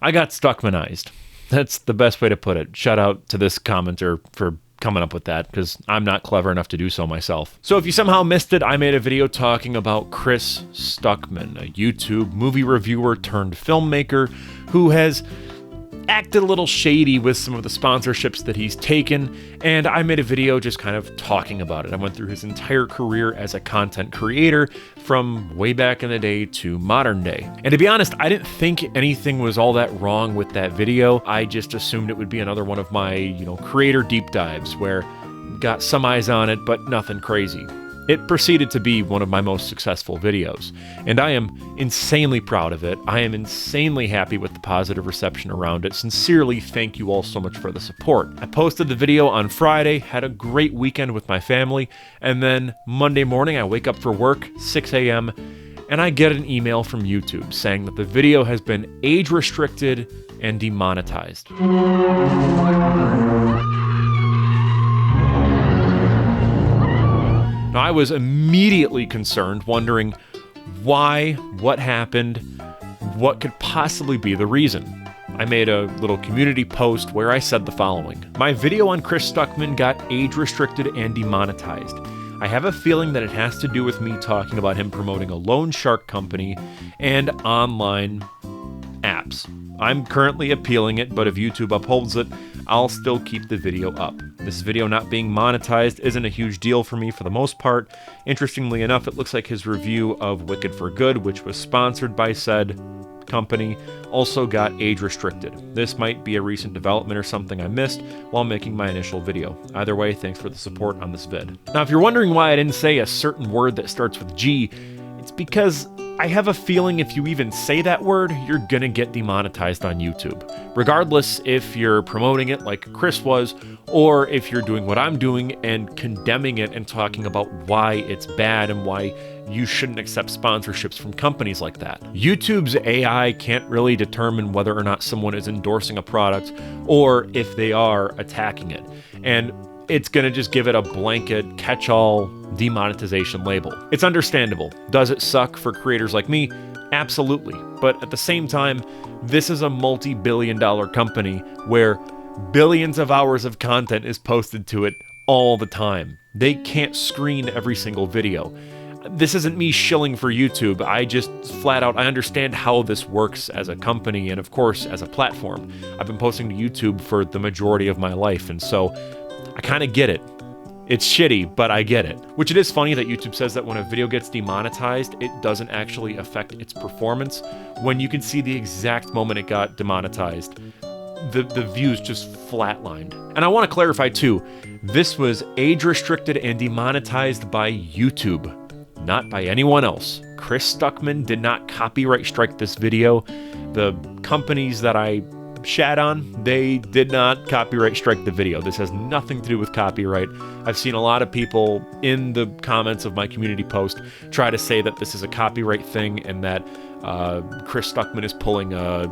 I got stuckmannized. That's the best way to put it. Shout out to this commenter for coming up with that, because I'm not clever enough to do so myself. So if you somehow missed it, I made a video talking about Chris Stuckmann, a YouTube movie reviewer turned filmmaker who has acted a little shady with some of the sponsorships that he's taken, and I made a video just kind of talking about it. I went through his entire career as a content creator from way back in the day to modern day. And to be honest, I didn't think anything was all that wrong with that video. I just assumed it would be another one of my, creator deep dives where got some eyes on it, but nothing crazy. It proceeded to be one of my most successful videos, and I am insanely proud of it. I am insanely happy with the positive reception around it. Sincerely, thank you all so much for the support. I posted the video on Friday, had a great weekend with my family, and then Monday morning I wake up for work, 6 a.m., and I get an email from YouTube saying that the video has been age restricted and demonetized. Now, I was immediately concerned, wondering why, what happened, what could possibly be the reason. I made a little community post where I said the following: my video on Chris Stuckmann got age restricted and demonetized. I have a feeling that it has to do with me talking about him promoting a loan shark company and online apps. I'm currently appealing it, but if YouTube upholds it, I'll still keep the video up. This video not being monetized isn't a huge deal for me for the most part. Interestingly enough, it looks like his review of Wicked for Good, which was sponsored by said company, also got age restricted. This might be a recent development or something I missed while making my initial video. Either way, thanks for the support on this vid. Now, if you're wondering why I didn't say a certain word that starts with G, it's because I have a feeling if you even say that word, you're gonna get demonetized on YouTube. Regardless if you're promoting it like Chris was, or if you're doing what I'm doing and condemning it and talking about why it's bad and why you shouldn't accept sponsorships from companies like that. YouTube's AI can't really determine whether or not someone is endorsing a product or if they are attacking it. And it's going to just give it a blanket catch-all demonetization label. It's understandable. Does it suck for creators like me? Absolutely. But at the same time, this is a multi-billion-dollar company where billions of hours of content is posted to it all the time. They can't screen every single video. This isn't me shilling for YouTube. I just flat out, I understand how this works as a company and of course as a platform. I've been posting to YouTube for the majority of my life, and so I kind of get it. It's shitty, but I get it. Which it is funny that YouTube says that when a video gets demonetized, it doesn't actually affect its performance, when you can see the exact moment it got demonetized, the views just flatlined. And I want to clarify too, this was age restricted and demonetized by YouTube, not by anyone else. Chris Stuckmann did not copyright strike this video. The companies that I shat on, they did not copyright strike the video. This has nothing to do with copyright. I've seen a lot of people in the comments of my community post try to say that this is a copyright thing and that Chris Stuckmann is pulling a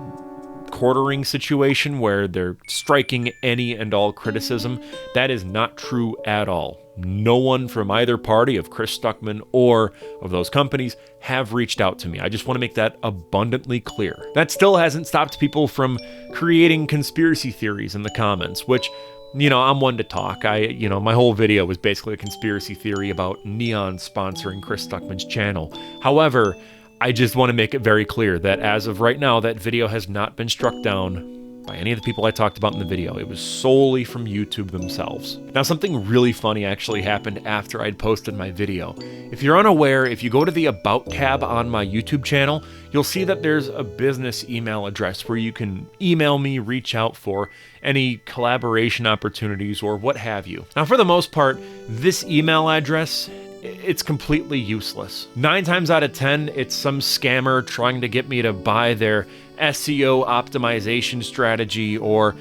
quartering situation where they're striking any and all criticism. That is not true at all. No one from either party of Chris Stuckmann or of those companies have reached out to me. I just want to make that abundantly clear. That still hasn't stopped people from creating conspiracy theories in the comments, which, I'm one to talk. My whole video was basically a conspiracy theory about Neon sponsoring Chris Stuckmann's channel. However, I just want to make it very clear that as of right now, that video has not been struck down by any of the people I talked about in the video. It was solely from YouTube themselves. Now, something really funny actually happened after I'd posted my video. If you're unaware, if you go to the About tab on my YouTube channel, you'll see that there's a business email address where you can email me, reach out for any collaboration opportunities or what have you. Now, for the most part, this email address, it's completely useless. 9 times out of 10, it's some scammer trying to get me to buy their SEO optimization strategy, or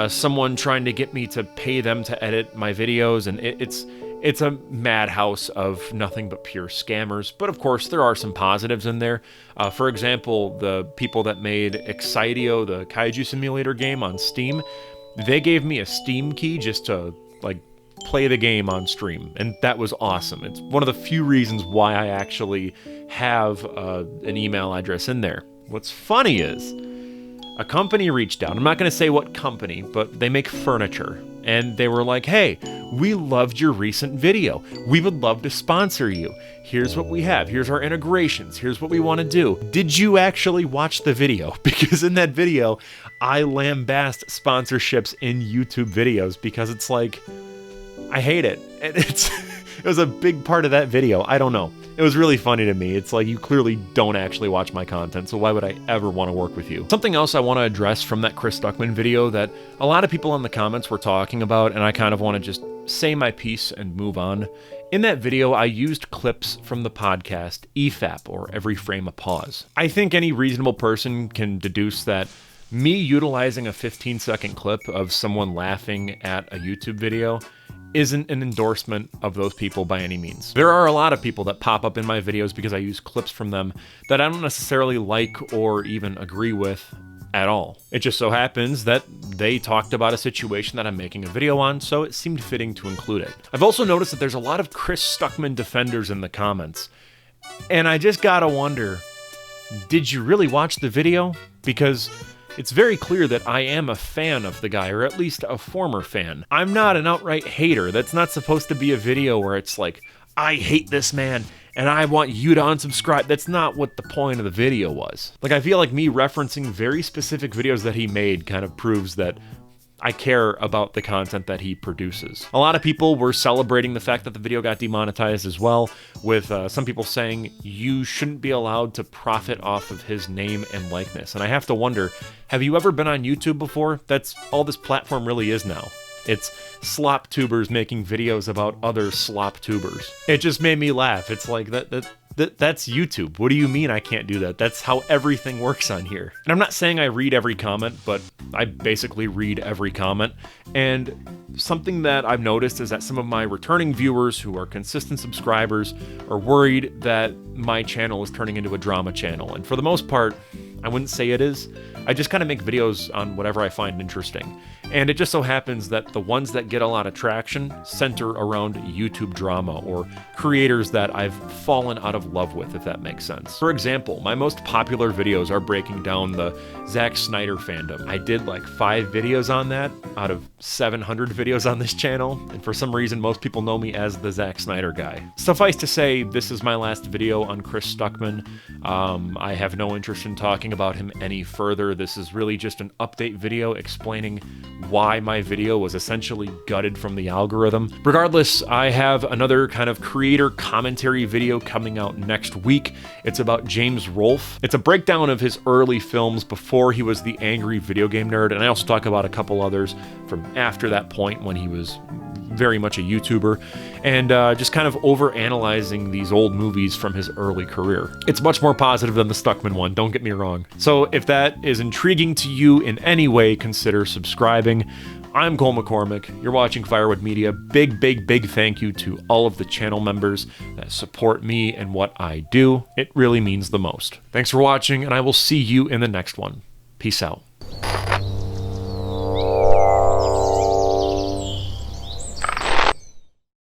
someone trying to get me to pay them to edit my videos, and it's a madhouse of nothing but pure scammers. But of course, there are some positives in there. For example, the people that made Excitio, the kaiju simulator game on Steam, they gave me a Steam key just to play the game on stream, and that was awesome. It's one of the few reasons why I actually have an email address in there. What's funny is A company reached out. I'm not going to say what company, but they make furniture. And they were like, hey, we loved your recent video. We would love to sponsor you. Here's what we have. Here's our integrations. Here's what we want to do. Did you actually watch the video? Because in that video, I lambast sponsorships in YouTube videos because it's like, I hate it. And it was a big part of that video. I don't know. It was really funny to me. It's like, you clearly don't actually watch my content, so why would I ever want to work with you? Something else I want to address from that Chris Stuckmann video that a lot of people in the comments were talking about, and I kind of want to just say my piece and move on. In that video, I used clips from the podcast EFAP, or Every Frame a Pause. I think any reasonable person can deduce that me utilizing a 15-second clip of someone laughing at a YouTube video isn't an endorsement of those people by any means. There are a lot of people that pop up in my videos because I use clips from them that I don't necessarily like or even agree with at all. It just so happens that they talked about a situation that I'm making a video on, so it seemed fitting to include it. I've also noticed that there's a lot of Chris Stuckmann defenders in the comments, and I just gotta wonder, did you really watch the video? Because it's very clear that I am a fan of the guy, or at least a former fan. I'm not an outright hater. That's not supposed to be a video where it's like, I hate this man, and I want you to unsubscribe. That's not what the point of the video was. Like, I feel like me referencing very specific videos that he made kind of proves that I care about the content that he produces. A lot of people were celebrating the fact that the video got demonetized as well, with some people saying you shouldn't be allowed to profit off of his name and likeness. And I have to wonder, have you ever been on YouTube before? That's all this platform really is now. It's slop tubers making videos about other slop tubers. It just made me laugh. It's like, that's YouTube. What do you mean I can't do that? That's how everything works on here. And I'm not saying I read every comment, but I basically read every comment. And something that I've noticed is that some of my returning viewers who are consistent subscribers are worried that my channel is turning into a drama channel. And for the most part, I wouldn't say it is. I just kind of make videos on whatever I find interesting. And it just so happens that the ones that get a lot of traction center around YouTube drama or creators that I've fallen out of love with, if that makes sense. For example, my most popular videos are breaking down the Zack Snyder fandom. I did like 5 videos on that out of 700 videos on this channel, and for some reason most people know me as the Zack Snyder guy. Suffice to say, this is my last video on Chris Stuckmann. I have no interest in talking about him any further. This is really just an update video explaining why my video was essentially gutted from the algorithm. Regardless, I have another kind of creator commentary video coming out next week. It's about James Rolfe. It's a breakdown of his early films before he was the angry video game nerd, and I also talk about a couple others from after that point when he was very much a YouTuber, and just kind of over-analyzing these old movies from his early career. It's much more positive than the Stuckmann one, don't get me wrong. So if that is intriguing to you in any way, consider subscribing. I'm Cole McCormick, you're watching Firewood Media. Big thank you to all of the channel members that support me and what I do. It really means the most. Thanks for watching, and I will see you in the next one. Peace out.